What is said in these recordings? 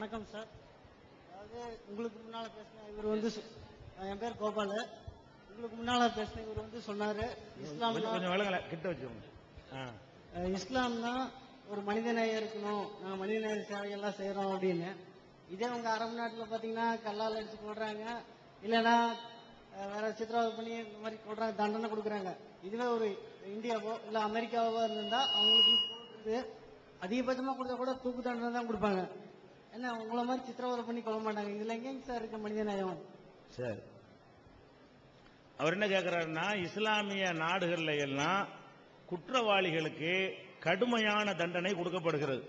வணக்கம் சார். அதாவது உங்களுக்கு முன்னால் பேசின இவர் வந்து என் பேர் கோபால். உங்களுக்கு முன்னால் பேசின இவர் வந்து சொன்னார் இஸ்லாம்னா ஒரு மனிதநேயம் இருக்கணும், நாங்கள் மனிதநேய சேவைகள்லாம் செய்கிறோம் அப்படின்னு. இதே உங்கள் அரபு நாட்டில் பார்த்தீங்கன்னா கல்லால் அடித்து கொள்றாங்க, இல்லைன்னா வேற சித்திரவதை பண்ணி இந்த மாதிரி கொள்றாங்க, தண்டனை கொடுக்குறாங்க. இதுவே ஒரு இந்தியாவோ இல்லை அமெரிக்காவோ இருந்தால் அவங்களுக்கு அதிகபட்சமாக கொடுத்தா கூட தூக்கு தண்டனை தான் கொடுப்பாங்க. என்ன உங்களை மாதிரி சித்திரவதை பண்ணி கொள்ள மாட்டாங்க. இதுல எங்கேங்க சார் இருக்க மனிதநேயம்? சார் அவர் என்ன கேட்கிறாருன்னா, இஸ்லாமிய நாடுகள்ல எல்லாம் குற்றவாளிகளுக்கு கடுமையான தண்டனை கொடுக்கப்படுகிறது.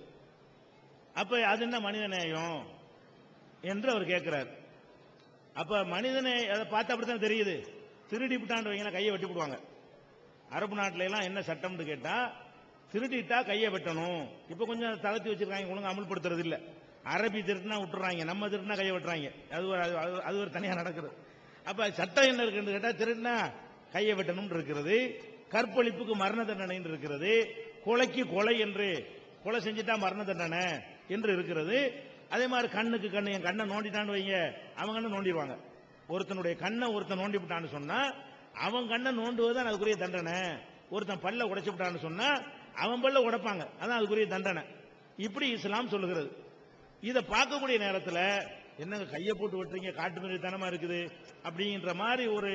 அப்ப அது என்ன மனிதநேயம் என்று அவர் கேட்கிறார். அப்ப மனிதநேயம் அதை பார்த்து அப்படித்தான் தெரியுது. திருடி விட்டாண்டு வைங்களா கையை வெட்டி விடுவாங்க. அரபு நாட்டில எல்லாம் என்ன சட்டம்னு கேட்டா, திருடிட்டா கையை வெட்டணும். இப்ப கொஞ்சம் தளர்த்தி வச்சிருக்காங்க, ஒழுங்கு அமல்படுத்துறது இல்ல. அரபி திருட்டுனா விட்டுறாங்க, நம்ம திருட்டுனா கையை வெட்டுறாங்க. அது ஒரு தனியா நடக்குது. அப்ப சட்டம் என்ன இருக்குன்னு கேட்டா, திருடினா கையை வெட்டணும் இருக்கிறது, கற்பழிப்புக்கு மரண தண்டனை இருக்கிறது, கொலைக்கு கொலை என்று கொலை செஞ்சுட்டா மரண தண்டனை என்று இருக்கிறது. அதே மாதிரி கண்ணுக்கு கண்ணு, என் கண்ணை நோண்டிட்டான்னு வைங்க, அவங்க கண்ணை நோண்டிடுவாங்க. ஒருத்தனுடைய கண்ணை ஒருத்தன் நோண்டி விட்டான்னு சொன்னா அவன் கண்ணை நோண்டுவதுதான் அதுக்குரிய தண்டனை. ஒருத்தன் பல்ல உடைச்சு விட்டான்னு சொன்னா அவன் பல்ல உடைப்பாங்க, அதான் அதுக்குரிய தண்டனை. இப்படி இஸ்லாம் சொல்லுகிறது. இதை பார்க்கக்கூடிய நேரத்தில் என்னங்க கையை போட்டு வெட்டுறீங்க, காட்டு மிருகத்தனமா இருக்குது அப்படிங்கிற மாதிரி ஒரு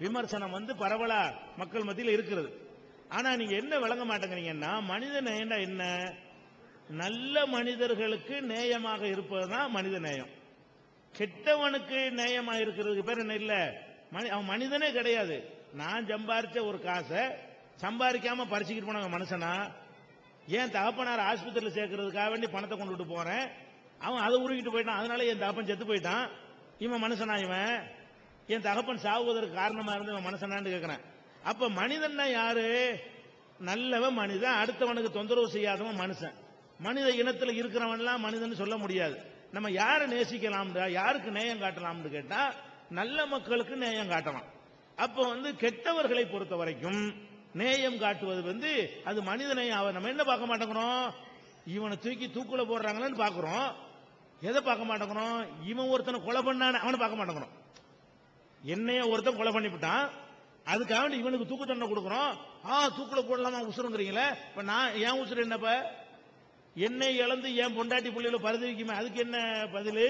விமர்சனம் வந்து பரவலா மக்கள் மத்தியில் இருக்கிறது. ஆனா நீங்க என்ன விளங்க மாட்டேங்கிறீங்கன்னா, மனித நேயம்னா என்ன? நல்ல மனிதர்களுக்கு நேயமாக இருப்பதுதான் மனித நேயம். கெட்டவனுக்கு நேயமாக இருக்கிறதுக்கு பேர் என்ன? இல்ல, அவன் மனிதனே கிடையாது. நான் சம்பாரிச்ச ஒரு காசை சம்பாதிக்காம பறிச்சுக்கிட்டு போனவங்க மனுஷனா? ஏன் தகப்பனார் ஆஸ்பத்திரியில் சேர்க்கறதுக்காக வேண்டி பணத்தை கொண்டு விட்டு போறேன், அவன் அதை உருகிட்டு போயிட்டான், அதனால என் தகப்பன் செத்து போயிட்டான். இவன் மனுஷனா? இவன் என் தகப்பன் சாகுவதற்கு காரணமா இருந்து இவன் மனுஷனான்னு கேட்கிறேன். அப்ப மனிதன்னா யாரு? நல்லவன் மனிதன், அடுத்தவனுக்கு தொந்தரவு செய்யாதவன் மனுஷன். மனித இனத்தில் இருக்கிறவன்லாம் மனிதன் சொல்ல முடியாது. நம்ம யாரை நேசிக்கலாம், யாருக்கு நேயம் காட்டலாம்னு கேட்டா நல்ல மக்களுக்கு நேயம் காட்டலாம். அப்ப வந்து கெட்டவர்களை பொறுத்த வரைக்கும் நேயம் காட்டுவது வந்து அது மனித நேயம். நம்ம என்ன பார்க்க மாட்டேங்கிறோம்? இவனை தூக்கி தூக்குல போடுறாங்கன்னு பாக்குறோம். எதை பார்க்க மாட்டேங்கிறோம்? இவன் ஒருத்தனை கொலை பண்ணான அவனை பார்க்க மாட்டேங்கிறோம். என்னைய ஒருத்தன் கொலை பண்ணிவிட்டான், அதுக்காக இவனுக்கு தூக்கு தண்டனை கொடுக்குறோம். தூக்குல போடலாமா உசுருங்கிறீங்களே, இப்ப நான் என் உசுறு என்னப்ப? என்னை இழந்து என் பொண்டாட்டி பிள்ளைகளை பருதி வைக்குமே, அதுக்கு என்ன பதில்?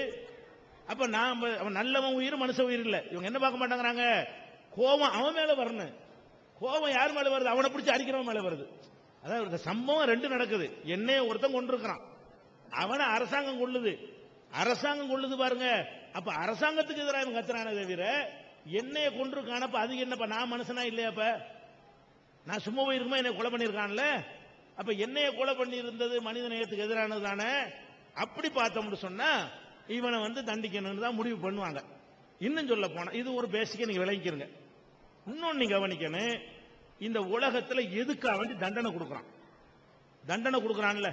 அப்ப நான் நல்லவன் உயிர் மனுஷ உயிர் இல்ல. இவங்க என்ன பார்க்க மாட்டேங்கிறாங்க? கோபம் அவன் மேல வரணும். கோபம் யார் மேல வருது? அவனை பிடிச்சி அடிக்கிறவன் மேல வருது. அதாவது சம்பவம் ரெண்டு நடக்குது. என்னைய ஒருத்தன் கொண்டிருக்கிறான், அவனை அரசாங்கம் கொள்ளுது. அரசாங்கம் கொள்ளுது பாருங்க. அப்ப அரசாங்கத்துக்கு எதிராக இவன் கத்துறானே தவிர என்னைய கொண்டிருக்கானப்ப அது என்னப்ப? நான் மனுஷனா இல்லையாப்ப? நான் சும்மா போயிருக்குமா என்னை கொலை பண்ணிருக்கான்ல? அப்ப என்னைய கொலை பண்ணி இருந்தது மனித நேயத்துக்கு எதிரானது தானே. அப்படி பார்த்தோம்னு சொன்னா இவனை வந்து தண்டிக்கணும்னு தான் முடிவு பண்ணுவாங்க. இன்னும் சொல்ல போனா இது ஒரு பேசிக்க நீங்க விளங்கிக்கிறங்க. இன்னொன்னு நீங்க கவனிக்கணும், இந்த உலகத்துல எதுக்காக வேண்டி தண்டனை கொடுக்கறான்? தண்டனை கொடுக்கறான்ல,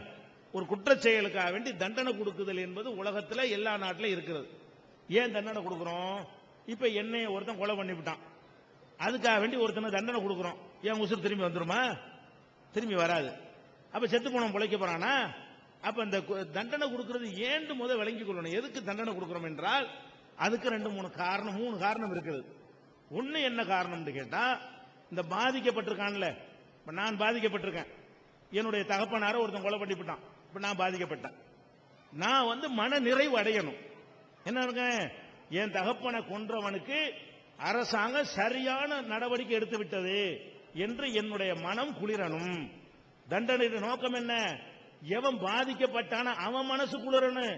ஒரு குற்ற செயலுக்காக வேண்டி தண்டனை கொடுக்குதல் என்பது உலகத்துல எல்லா நாட்டிலும் இருக்கிறது. ஏன் தண்டனை கொடுக்கிறோம்? இப்ப என்னைய ஒருத்தன் கொலை பண்ணிவிட்டான், அதுக்காக வேண்டி ஒருத்தனை தண்டனை கொடுக்கிறோம். ஏன் உசுறு திரும்பி வந்துருமா? திரும்பி வராது. அப்ப செத்து போனவன் பிழைக்க போறானா? அப்ப இந்த தண்டனை கொடுக்கிறது ஏன் முதல் விளங்கி கொள்ளணும். எதுக்கு தண்டனை கொடுக்கிறோம் என்றால் அதுக்கு மூணு காரணம் இருக்குது. ஒண்ணு என்ன காரணம்னு கேட்டா, இந்த பாதிக்கப்பட்டிருக்கான்ல, இப்ப நான் பாதிக்கப்பட்டிருக்கேன், என்னுடைய தகப்பனார ஒருத்தன் கொலை பண்ணிவிட்டான், இப்ப நான் பாதிக்கப்பட்டேன். நான் வந்து மன நிறைவு அடையணும். என்ன இருக்க, என் தகப்பனை கொன்றவனுக்கு அரசாங்கம் சரியான நடவடிக்கை எடுத்து விட்டது என்று என்னுடைய மனம் குளிரணும். தண்டனை நோக்கம் என்ன? எவன் பாதிக்கப்பட்டான அவன் மனசு குளிரணும்.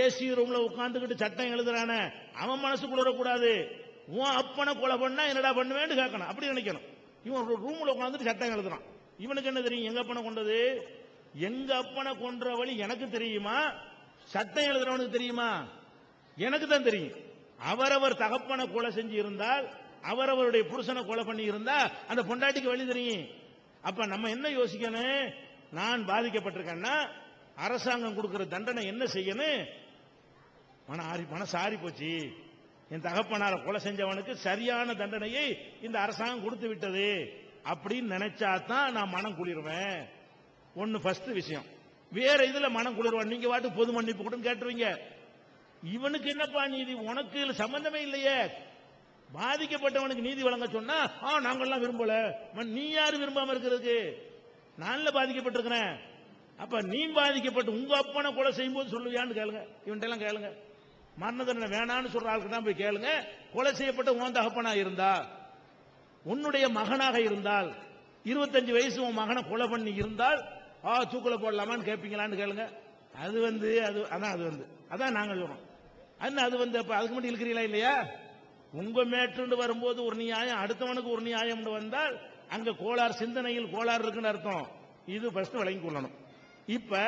ஏசி ரூம்ல உட்கார்ந்துகிட்டு சட்டம் எழுதுறான அவன் மனசு குளிரக்கூடாது. உன் அப்பனை கொலை பண்ணா என்னடா பண்ணுவேன்னு கேட்கணும், அப்படி நினைக்கணும். இவன் ரூம்ல உட்கார்ந்துட்டு சட்டம் எழுதுறான், இவனுக்கு என்ன தெரியும் எங்க அப்பனை கொண்டது? எங்க அப்பனை கொன்ற வழி எனக்கு தெரியுமா? சட்டம் எழுதுறவனுக்கு தெரியுமா? எனக்கு தான் தெரியும். அவரவர் தகப்பனை கொலை செஞ்சு இருந்தால், அவரவருடைய புருஷனை கொலை பண்ணி இருந்தா அந்த பொண்டாட்டிக்கு வழி தெரியும். அப்ப நம்ம என்ன யோசிக்கணும்? நான் பாதிக்கப்பட்டிருக்கேன்னா அரசாங்கம் கொடுக்கிற தண்டனை என்ன செய்யணும்? மனசு ஆறி போச்சு, என் தகப்பனார கொலை செஞ்சவனுக்கு சரியான தண்டனையை இந்த அரசாங்கம் கொடுத்து விட்டது அப்படின்னு நினைச்சாதான் நான் மனம் குளிருவேன். ஒன்னு ஃபர்ஸ்ட் விஷயம். வேற இதுல மனம் குளிர்வான். நீங்க வாட்டு பொது மன்னிப்பு கூட கேட்டுருவீங்க. இவனுக்கு என்னப்பா நீதி? உனக்கு இதுல சம்பந்தமே இல்லையே. பாதிக்கப்பட்டவனுக்கு நீதி வழங்க சொன்னா நாங்கெல்லாம் விரும்பல. நீ யாரு விரும்பாம இருக்கிறதுக்கு? நான்ல பாதிக்கப்பட்டிருக்கிறேன். அப்ப நீ பாதிக்கப்பட்டு உங்க அப்பனை கொலை செய்யும் போது சொல்லுவியான்னு கேளுங்க. இவன்ட்ட எல்லாம் கேளுங்க. மரண தண்டனை வேணான்னு சொல்ற ஆளுக்கு தான் போய் கேளுங்க. கொலை செய்யப்பட்ட உன் தகப்பனா இருந்தா, உன்னுடைய மகனாக இருந்தால், 25 வயசு உன் மகனை கொலை பண்ணி இருந்தால் தூக்குல போடலாமான்னு கேட்பீங்களான்னு கேளுங்க. அது அதான் நாங்க சொல்றோம். அப்ப அதுக்கு மட்டும் இருக்கிறீங்களா இல்லையா? உங்க மேற்று வரும்போது ஒரு நியாயம், அடுத்தவனுக்கு ஒரு நியாயம் வந்தால் அங்க கோளாறு, சிந்தனையில் கோளாறு இருக்குன்னு அர்த்தம். இது ஃபர்ஸ்ட் விளங்கி கொள்ளணும். இப்ப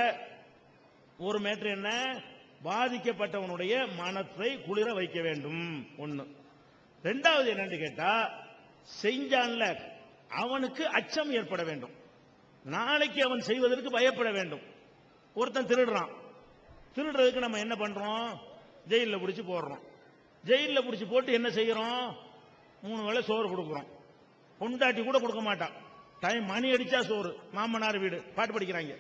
ஒரு மேற்று என்ன? பாதிக்கப்பட்டவனுடைய மனத்தை குளிர வைக்க வேண்டும். ஒண்ணு. ரெண்டாவது என்னன்னு கேட்டா, செஞ்சான்ல அவனுக்கு அச்சம் ஏற்பட வேண்டும். நாளைக்கு அவன் செய்வதற்கு பயப்பட வேண்டும். ஒருத்தன் திருடுறான். திருடுறதுக்கு நம்ம என்ன பண்றோம்? ஜெயில பிடிச்சு போடுறோம். ஜெயில பிடிச்சு போட்டு என்ன செய்யறோம்? 3 வேளை சோறு கொடுக்குறோம். பொண்டாட்டி கூட கொடுக்க மாட்டான். டைம் மணி அடிச்சா சோறு. மாமனார் வீடு பாட்டு படிக்கிறாங்க.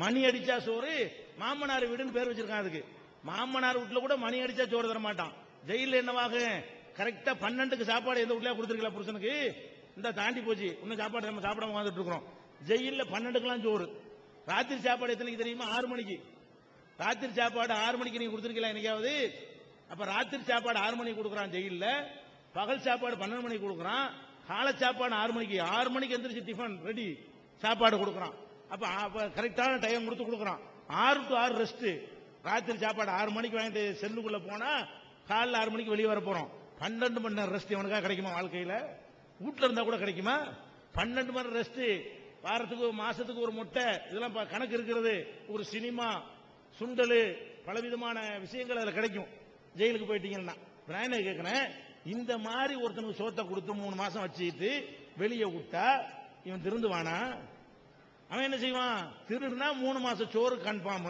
மணி அடிச்சா சோறு, மாமனார் வீடுன்னு பேர் வச்சிருக்கான். அதுக்கு மாமனார் வீட்டுல கூட மணி அடிச்சா சோறு தர மாட்டான். ஜெயில என்னவாக? கரெக்டா 12க்கு சாப்பாடு எந்த வீட்லயா கொடுத்துருக்கல புருஷனுக்கு? இந்த தாண்டி போச்சு, இன்னும் சாப்பாடு நம்ம சாப்பிடாம வந்துட்டு இருக்கிறோம். ஜெயில 12க்குலாம் சோறு. ராத்திரி சாப்பாடு எத்தனைக்கு தெரியுமா? 6 மணிக்கு. ராத்திரி சாப்பாடு 6 மணிக்கு நீங்க கொடுத்துருக்கீங்களா என்னைக்காவது? அப்ப ராத்திரி சாப்பாடு 6 மணிக்கு கொடுக்குறான் ஜெயில. பகல் சாப்பாடு 12 மணிக்கு கொடுக்குறான். காலை சாப்பாடு 6 மணிக்கு. 6 மணிக்கு எந்திரிச்சு டிஃபன் ரெடி சாப்பாடு கொடுக்குறான். அப்ப கரெக்டான டைம் கொடுத்து கொடுக்குறான். 6 to 6 ரெஸ்ட். ராத்திரி சாப்பாடு 6 மணிக்கு வாங்கிட்டு செல்லுக்குள்ள போனா காலைல 6 மணிக்கு வெளியே வர போறோம். 12 மணி நேரம் ரெஸ்ட் இவனுக்கா கிடைக்குமா? வாழ்க்கையில வீட்டுல இருந்தா கூட கிடைக்குமா? 12 மணி நேரம் ரெஸ்ட். வாரத்துக்கு மாசத்துக்கு ஒரு முட்டை, இதெல்லாம் கணக்கு இருக்கிறது. ஒரு சினிமா, சுண்டலு, பலவிதமான விஷயங்கள் அதுல கிடைக்கும் ஜெயிலுக்கு போயிட்டீங்கன்னா. நான் என்ன கேட்கிறேன், இந்த மாதிரி ஒருத்தனுக்கு சோத்தை கொடுத்து 3 மாசம் வச்சுக்கிட்டு வெளியே விட்டா இவன் திருந்துவானா? அவன் என்ன செய்வான்? திருடுனா 3 மாசம் சோறு கன்ஃபார்ம்.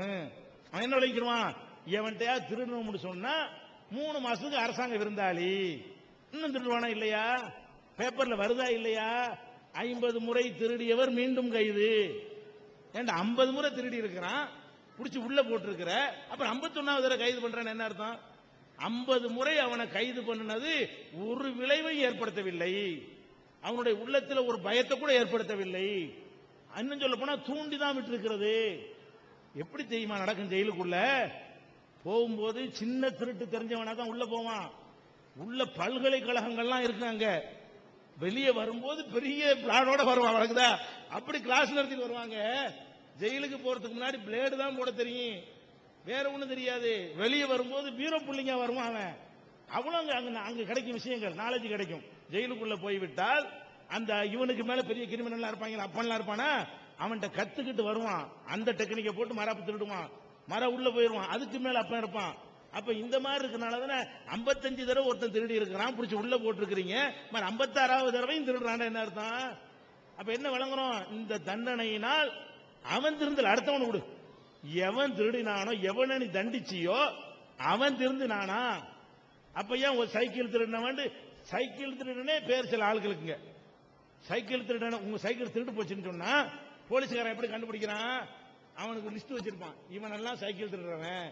அவன் என்ன விளைவிக்கிறான்? எவன்கிட்டயா திருடணும்னு சொன்னா 3 மாசத்துக்கு அரசாங்க விருந்தாளி. இன்னும் திருடுவானா இல்லையா? பேப்பர்ல வருதா இல்லையா? 50 முறை திருடியவர் மீண்டும் கைது. ஏண்டா 50 முறை திருடி இருக்கிறான், புடிச்சு உள்ள போட்டிருக்கிற, அப்புறம் 51வது தடவை கைது பண்றான்னு என்ன அர்த்தம்? 50 முறை அவனை கைது பண்ணினது ஒரு விளைவை ஏற்படுத்தவில்லை. அவனுடைய உள்ளத்தில் ஒரு பயத்தை கூட ஏற்படுத்தவில்லை. இன்னும் சொல்ல போனா தூண்டிதான் விட்டு இருக்கிறது. எப்படி தெரியுமா நடக்கும்? ஜெயிலுக்குள்ள போகும்போது சின்ன திருட்டு தெரிஞ்சவனா தான் உள்ள போவான். உள்ள பல்கலைக்கழகங்கள்லாம் இருக்காங்க. வெளியே வரும்போது பெரிய பிளானோட வருவான். வழக்குதா அப்படி கிளாஸ் நடத்திட்டு வருவாங்க. ஜெயிலுக்கு போறதுக்கு முன்னாடி பிளேடு தான் போட தெரியும், வேற ஒண்ணும் தெரியாது. வெளியே வரும்போது பீரோ புள்ளிங்க வருவான் அவன். அவ்வளவு அங்க கிடைக்கும் விஷயங்கள், நாலேஜ் கிடைக்கும். ஜெயிலுக்குள்ள போய்விட்டால் அந்த இவனுக்கு மேல பெரிய கிரிமினல் இருப்பாங்க, அப்பன்லாம் இருப்பானா, அவன்கிட்ட கத்துக்கிட்டு வருவான். அந்த டெக்னிக்கை போட்டு மரப்பு திருடுவான். மரம் உள்ள போயிருவான். அதுக்கு மேல அப்பன் இருப்பான். அப்ப இந்த மாதிரி இருக்கனால தானே 55 தடவை ஒருத்தன் திருடி இருக்கிறான், பிடிச்சி உள்ள போட்டிருக்கிறீங்க. 56வது தடவையும் திருடுறான். என்ன அர்த்தம்? அப்ப என்ன வழங்குறோம்? இந்த தண்டனையினால் அவன் திருந்தல், அடுத்தவன் விடு. எவன் திருடினானோ, எவனை நீ தண்டிச்சியோ அவன் திருந்தினானா? அப்ப ஏன் ஒரு சைக்கிள் திருடினவன், சைக்கிள் திருடனே பேர் சில ஆளுகளுக்குங்க. சைக்கிள் திருடன, உங்க சைக்கிள் திருட்டு போச்சுன்னு சொன்னா போலீஸ்காரன் எப்படி கண்டுபிடிக்கிறான்? அவனுக்கு லிஸ்ட் வச்சிருப்பான். இவனெல்லாம் சைக்கிள் திருடுறவன்,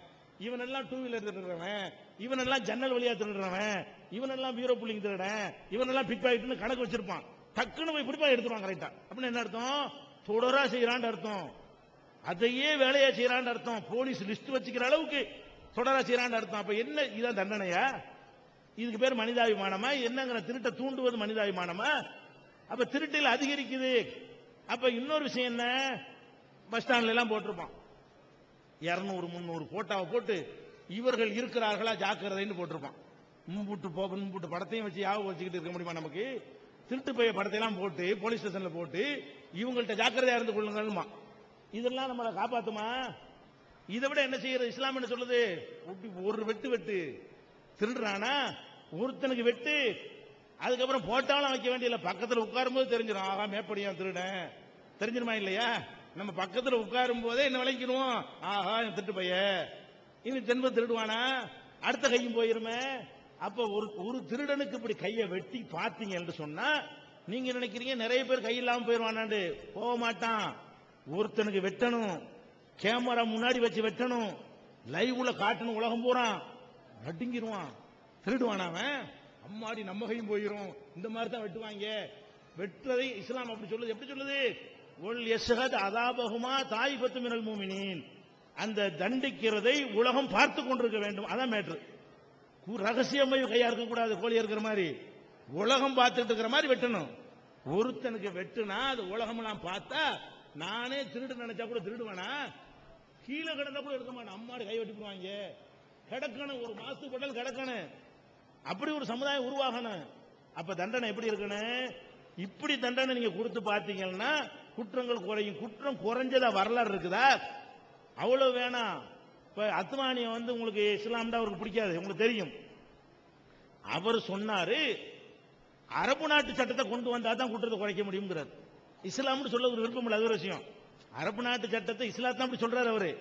இவனெல்லாம் 2 வீலர் திருடுறவன், இவனெல்லாம் ஜன்னல் வழியா திருடுறவன், இவனெல்லாம் பீரோ புள்ளிங் திருடன், இவனெல்லாம் பிக் பாக்கெட்னு கணக்கு வச்சிருப்பான். டக்குன்னு போய் பிடிப்பா எடுத்துருவான் கரெக்டா. அப்படின்னு என்ன அர்த்தம்? தொடரா செய்யறான்னு அர்த்தம். அதையே வேலையா செய்யறான்னு அர்த்தம். போலீஸ் லிஸ்ட் வச்சுக்கிற அளவுக்கு தொடரா செய்யறான்னு அர்த்தம். அப்ப என்ன, இதான் தண்டனையா? இதுக்கு பேர் மனிதாபிமானமா? என்னங்கிற திருட்ட தூண்டுவது மனிதாபிமானமா? அப்ப திருட்டில் அதிகரிக்குது. அப்ப இன்னொரு விஷயம் என்ன, பஸ் ஸ்டாண்ட்ல எல்லாம் போட்டிருப்பான் 200 300 போட்டாவை போட்டு இவர்கள் இருக்கிறார்களா ஜாக்கிரதைன்னு போட்டிருப்பான். முன்புட்டு படத்தையும் வச்சு யாவும் வச்சுக்கிட்டு இருக்க முடியுமா நமக்கு? திருட்டு போய் படத்தை எல்லாம் போட்டு போலீஸ் ஸ்டேஷன்ல போட்டு இவங்கள்ட்ட ஜாக்கிரதையா இருந்து கொள்ளுங்கள்மா. இதெல்லாம் நம்மளை காப்பாத்துமா? இதை விட என்ன செய்யறது? இஸ்லாம் என்ன சொல்லுது? ஒரு வெட்டு திருடுறானா ஒருத்தனுக்கு வெட்டு, அதுக்கப்புறம் போட்டாலும் வைக்க வேண்டிய பக்கத்தில் உட்காரும் போது தெரிஞ்சிடும். ஆகா மேப்படியா திருடன் தெரிஞ்சிருமா இல்லையா? நம்ம பக்கத்தில் உட்காரும் போதே என்ன விளைக்கிறோம்? ஆஹா திருட்டு பைய இனி தென்பது திருடுவானா, அடுத்த கையும் போயிருமே. அப்ப ஒரு திருடனுக்கு இப்படி கையை வெட்டி பார்த்தீங்க என்று சொன்னா நீங்க நினைக்கிறீங்க நிறைய பேர் கை இல்லாம போயிருவானாண்டு. போக மாட்டான். ஒருத்தனுக்கு வெட்டணும், கேமரா முன்னாடி வச்சு வெட்டணும், லைவ்ல காட்டணும், உலகம் பூரா நடுங்கிடுவான், திருடுவான் அவன், அம்மாடி நம்ம கையும் போயிரும், இந்த மாதிரி தான் வெட்டுவாங்க. வெட்டுறதை இஸ்லாம் அப்படி சொல்லுது. எப்படி சொல்லுது? ஒல் யஷ்ஹத் அதாபஹுமா தாயிஃபத்து மினல் முஃமினீன், அந்த தண்டிக்கிறதை உலகம் பார்த்து கொண்டிருக்க வேண்டும். அதான் மேட்ரு. ரகசியமா கையா இருக்க கூடாது, கோழி இருக்கிற மாதிரி உலகம் பார்த்துட்டு இருக்கிற மாதிரி வெட்டணும். ஒருத்தனுக்கு வெட்டுனா அது உலகம்லாம் பார்த்தா நானே திருடு நினைச்சா கூட திருடுவானா? கீழே கிடந்தா கூட எடுக்க மாட்டான், அம்மாடி கை வெட்டிடுவாங்க. கிடக்கணும், ஒரு மாசத்துக்கு போட்டாலும் கிடக்கணும். அப்படி ஒரு சமுதாயம் உருவாகணும். அப்ப தண்டனை எப்படி இருக்கணும்? இப்படி தண்டனை நீங்க கொடுத்து பார்த்தீங்கன்னா குற்றங்கள் குறையும். குற்றம் குறைஞ்சதா வரலாறு இருக்குதா? அவ்வளவு வேணாம். இப்ப அத்மானிய உங்களுக்கு இஸ்லாம்டா அவருக்கு பிடிக்காது, உங்களுக்கு தெரியும். அவர் சொன்னாரு அரபு நாட்டு சட்டத்தை கொண்டு வந்தா தான் குற்றத்தை குறைக்க முடியுங்கிறார். இஸ்லாம்னு சொல்ல ஒரு விருப்பம் இல்லை, அது ஒரு விஷயம். அரபு நாட்டு சட்டத்தை இஸ்லாம் தான் அப்படி சொல்றாரு அவரு.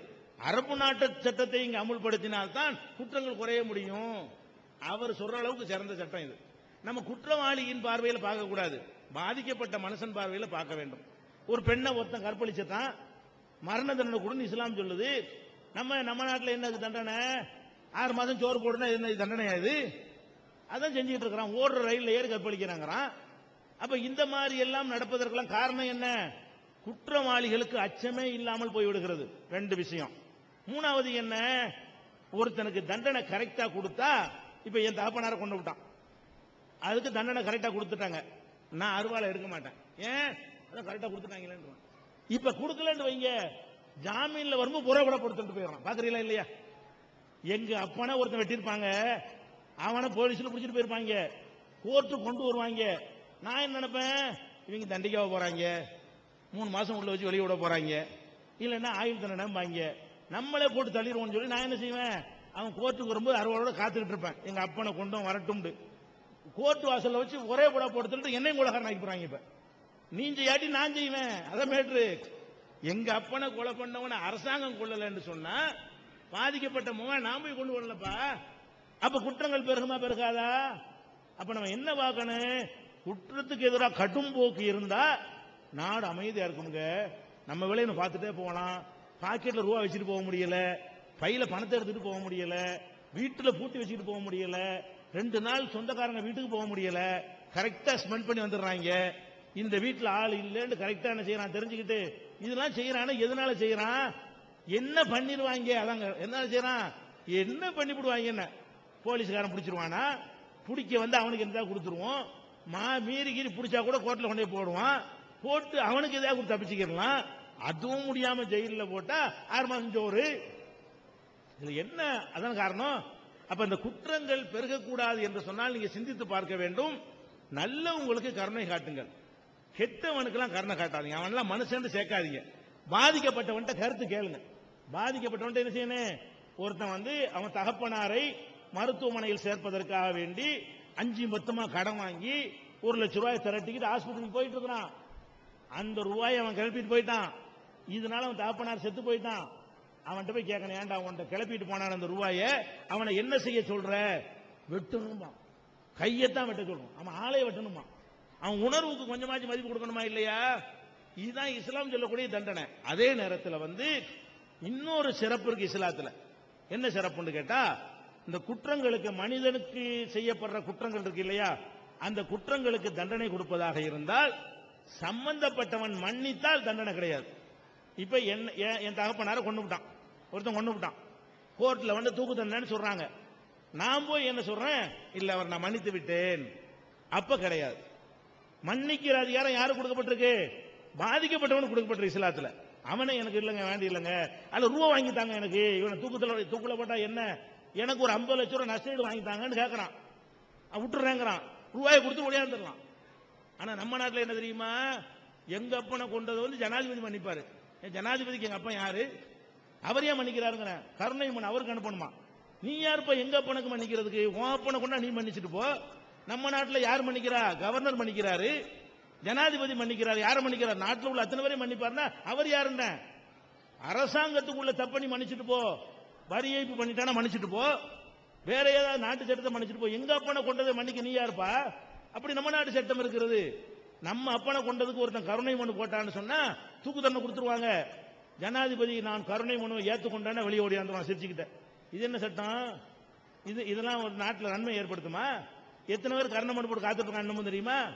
அரபு நாட்டு சட்டத்தை இங்க அமுல்படுத்தினால்தான் குற்றங்கள் குறைய முடியும். அவர் சொல்ற அளவுக்கு சிறந்த சட்டம் இது. நம்ம குற்றவாளியின் பார்வையில் பார்க்க கூடாது, பாதிக்கப்பட்ட மனுஷன் பார்வையில் பார்க்க வேண்டும். ஒரு பெண்ணை ஒருத்தன் கற்பழிச்சதான் மரண தண்டனை கூட இஸ்லாம் சொல்லுது. நம்ம நாட்டில் என்ன தண்டனை? 6 மாதம் சோறு போடுனா என்ன தண்டனை? அது அதான் செஞ்சுட்டு இருக்கிறான். ஓடுற ரயில் ஏறி கற்பழிக்கிறாங்கிறான். அப்ப இந்த மாதிரி எல்லாம் நடப்பதற்கெல்லாம் காரணம் என்ன? குற்றவாளிகளுக்கு அச்சமே இல்லாமல் போய்விடுகிறது. 2 விஷயம். 3வது என்ன? ஒருத்தனுக்கு தண்டனை கரெக்டா கொடுத்தா, இப்ப என் தகப்பனாரை கொண்டு விட்டான், அதுக்கு தண்டனை கரெக்டா கொடுத்துட்டாங்க, நான் அருவாளை எடுக்க மாட்டேன். ஏன்? அதான் கரெக்டா கொடுத்துட்டாங்களேன்னு. இப்ப கொடுக்கலன்னு வைங்க, ஜாமீன்ல வரும்போது புற கூட கொடுத்துட்டு போயிடறான். பாக்குறீங்களா இல்லையா? எங்க அப்பனா ஒருத்தன் வெட்டியிருப்பாங்க, அவனை போலீஸ்ல பிடிச்சிட்டு போயிருப்பாங்க, கோர்ட்டு கொண்டு வருவாங்க. நான் என்ன நினைப்பேன், இவங்க தண்டிக்காக போறாங்க, 3 மாசம் உள்ள வச்சு வெளியே விட போறாங்க, இல்லைன்னா ஆயுள் தண்டனைம்பாங்க, நம்மளே போட்டு தள்ளிடுவோம்னு சொல்லி நான் என்ன செய்வேன், அவன் கோர்ட்டுக்கு வரும்போது அறுவாளோட காத்துக்கிட்டு இருப்பேன், எங்க அப்பனை கொண்டும் வரட்டும். கோர்ட்டு வாசல்ல வச்சு ஒரே கூட போட்டு என்னையும் கொலைகாரன் ஆக்கி போறாங்க. இப்ப நீஞ்ச யாட்டி நான் செய்வேன். அதான் மேட்ரு. எங்க அப்பனை கொலை பண்ணவன அரசாங்கம் கொள்ளலன்னு சொன்னா பாதிக்கப்பட்ட முகம் நான் போய் கொண்டு வரலப்பா. அப்ப குற்றங்கள் பெருகுமா பெருகாதா? அப்ப நம்ம என்ன பார்க்கணும்? குற்றத்துக்கு எதிராக கடும் போக்கு இருந்தா நாடு அமைதியா இருக்குங்க. நம்ம வேலையை பார்த்துட்டே போகலாம். பாக்கெட்ல ரூபா வச்சுட்டு போக முடியல, பையில பணத்தை எடுத்துட்டு போக முடியல, வீட்டுல பூட்டி வச்சுட்டு போக முடியல, 2 நாள் சொந்தக்காரங்க வீட்டுக்கு போக முடியல, கரெக்டா ஸ்பெண்ட் பண்ணி வந்துடுறாங்க. இந்த வீட்டுல ஆள் இல்லைன்னு கரெக்டா என்ன செய்யறான் தெரிஞ்சுக்கிட்டு இதெல்லாம் செய்யறான். எதனால செய்யறான்? என்ன பண்ணிடுவாங்க, அதாங்க என்ன செய்யறான், என்ன பண்ணிவிடுவாங்க. என்ன போலீஸ்காரன் பிடிச்சிருவானா? பிடிக்க வந்து அவனுக்கு எதாவது கொடுத்துருவோம், மீறி கீறி பிடிச்சா கூட கோர்ட்ல கொண்டே போடுவான், போட்டு அவனுக்கு எதாவது கொடுத்து தப்பிச்சுக்கலாம். அதுவும் முடியாம ஜெயில போட்டா 6 மாசம் சோறு. இது என்ன? அதான் காரணம். அப்ப இந்த குற்றங்கள் பெருகக்கூடாது என்று சொன்னால் நீங்க சிந்தித்து பார்க்க வேண்டும். நல்லவங்களுக்கு கருணை காட்டுங்கள், கெட்டவனுக்கெல்லாம் கருணை காட்டாதீங்க, அவன்லாம் மனுஷன் சேர்க்காதீங்க. பாதிக்கப்பட்டவன்ட்ட கருத்து கேளுங்க. பாதிக்கப்பட்டவன்ட்ட என்ன செய்யணும்? ஒருத்தன் அவன் தகப்பனாரை மருத்துவமனையில் சேர்ப்பதற்காக வேண்டி 5 கடன் வாங்கி 1 லட்சம் ரூபாய் திரட்டிக்கிட்டு ஆஸ்பத்திரிக்கு போயிட்டு இருக்கிறான். அந்த ரூபாயை அவன் கிளப்பிட்டு போயிட்டான். இதனால அவன் தகப்பனார் செத்து போயிட்டான். அவன்கிட்ட போய் கேட்கணும், ஏன்டா அவன்கிட்ட கிளப்பிட்டு போனான் அந்த ரூபாயை, அவனை என்ன செய்ய சொல்ற? வெட்டணுமா? கையத்தான் வெட்ட சொல்லணும். அவன் ஆளைய வெட்டணுமா? அவன் உணர்வுக்கு கொஞ்சமாச்சும் மதிப்பு கொடுக்கணுமா இல்லையா? இதுதான் இஸ்லாம் சொல்லக்கூடிய தண்டனை. அதே நேரத்தில் இன்னொரு சிறப்பு இருக்கு இஸ்லாத்துல. என்ன சிறப்புன்னு கேட்டா, இந்த குற்றங்களுக்கு, மனிதனுக்கு செய்யப்படுற குற்றங்கள் இருக்கு இல்லையா, அந்த குற்றங்களுக்கு தண்டனை கொடுப்பதாக இருந்தால் சம்பந்தப்பட்டவன் மன்னித்தால் தண்டனை கிடையாது. இப்ப என் தகப்பனார கொண்டு விட்டான், ஒருத்தன் கொண்டு விட்டான், கோர்ட்ல தூக்கு தண்டனை சொல்றாங்க. நான் போய் என்ன சொல்றேன், இல்ல அவர் நான் மன்னித்து விட்டேன், அப்ப கிடையாது. மன்னிக்கிற அதிகாரம் யாருக்கு கொடுக்கப்பட்டிருக்கு? பாதிக்கப்பட்டவனுக்கு கொடுக்கப்பட்டிருக்கு இஸ்லாத்துல. அவனை எனக்கு இல்லைங்க, வேண்டி இல்லைங்க, அதுல ரூபா வாங்கிட்டாங்க எனக்கு, இவனை தூக்குல போட்டா என்ன, எனக்கு ஒரு 50 லட்சம் ரூபாய் நஷ்டம் வாங்கிட்டாங்கன்னு கேட்கறான், விட்டுறேங்கிறான், ரூபாயை கொடுத்து ஒளியாந்துடலாம். ஆனா நம்ம நாட்டில் என்ன தெரியுமா, எங்க அப்பனை கொண்டது ஜனாதிபதி மன்னிப்பாரு. ஜனாதிபதிக்கு எங்க அப்பன் யாரு, அவர் ஏன் மன்னிக்கிறாருங்கிற கருணை மன் அவருக்கு அனுப்பணுமா? நீ யாருப்பா எங்க அப்பனுக்கு மன்னிக்கிறதுக்கு? உன் அப்பனை கொண்டா நீ மன்னிச்சுட்டு போ. நம்ம நாட்டில் யார் மன்னிக்கிறா? கவர்னர் மன்னிக்கிறாரு, ஜனாதிபதி மன்னிக்கிறார். யாரை மன்னிக்கிறார்? நாட்டில் உள்ள அத்தனை பேரையும் மன்னிப்பாருன்னா அவர் யாருன்ன? அரசாங்கத்துக்குள்ள தப்பணி மன்னிச்சுட்டு போ, வரி ஏய்ப்பு பண்ணிட்டானா மன்னிச்சுட்டு போ, வேற ஏதாவது நாட்டு சட்டத்தை மன்னிச்சுட்டு போ. எங்க அப்பனை கொண்டதை மன்னிக்க நீ யாருப்பா? அப்படி நம்ம நாட்டு சட்டம் இருக்கிறது. நம்ம அப்பனை கொண்டதுக்கு ஒருத்தன் கருணை மனு போட்டான்னு சொன்னா தூக்கு தண்டனை கொடுத்துருவாங்க. ஜனாதிபதி நான் கருணை மனுவை ஏற்றுக்கொண்டேன்னு வெளியே ஓடியாந்துருவான் சிரிச்சுக்கிட்டேன். இது என்ன சட்டம்? இதெல்லாம் ஒரு நாட்டில் நன்மை ஏற்படுத்துமா? எத்தனை பேர் கருணை மனு போட்டு காத்துட்டு இருக்காங்க தெரியுமா?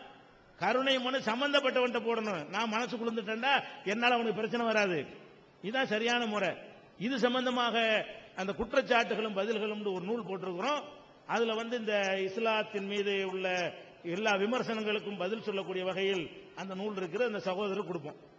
கருணை மனு சம்பந்தப்பட்டவன்ட்ட போடணும். நான் மனசு குளிர்ந்துட்டேன்டா என்னால அவனுக்கு பிரச்சனை வராது. இதுதான் சரியான முறை. இது சம்பந்தமாக அந்த குற்றச்சாட்டுகளும் பதில்களும் ஒரு நூல் போட்டிருக்கிறோம். அதுல இந்த இஸ்லாத்தின் மீது உள்ள எல்லா விமர்சனங்களுக்கும் பதில் சொல்லக்கூடிய வகையில் அந்த நூல் இருக்கிற அந்த சகோதரர் கொடுப்போம்.